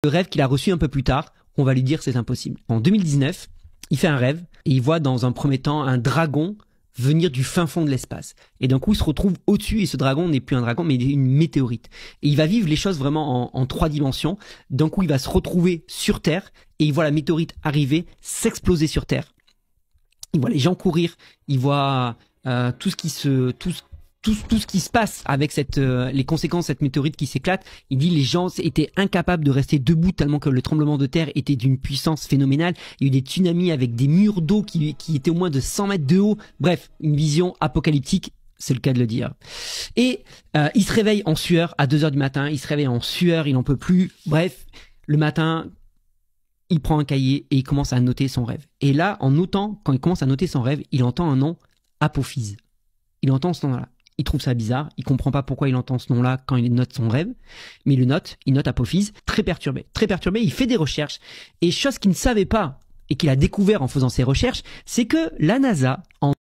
Le rêve qu'il a reçu un peu plus tard, on va lui dire c'est impossible. En 2019, il fait un rêve et il voit dans un premier temps un dragon venir du fin fond de l'espace. Et d'un coup, il se retrouve au-dessus et ce dragon n'est plus un dragon mais une météorite. Et il va vivre les choses vraiment en 3 dimensions. D'un coup, il va se retrouver sur Terre et il voit la météorite arriver, s'exploser sur Terre. Il voit les gens courir, il voit tout ce qui se passe avec les conséquences de cette météorite qui s'éclate. Il dit les gens étaient incapables de rester debout tellement que le tremblement de terre était d'une puissance phénoménale. Il y a eu des tsunamis avec des murs d'eau qui étaient au moins de 100 mètres de haut. Bref, une vision apocalyptique, c'est le cas de le dire. Et il se réveille en sueur à 2 heures du matin. Il se réveille en sueur, il n'en peut plus. Bref, le matin, il prend un cahier et il commence à noter son rêve. Et là, quand il commence à noter son rêve, il entend un nom, Apophyse. Il entend ce nom-là. Il trouve ça bizarre, il comprend pas pourquoi il entend ce nom-là quand il note son rêve, mais il note Apophyse, très perturbé, il fait des recherches, et chose qu'il ne savait pas, et qu'il a découvert en faisant ses recherches, c'est que la NASA, en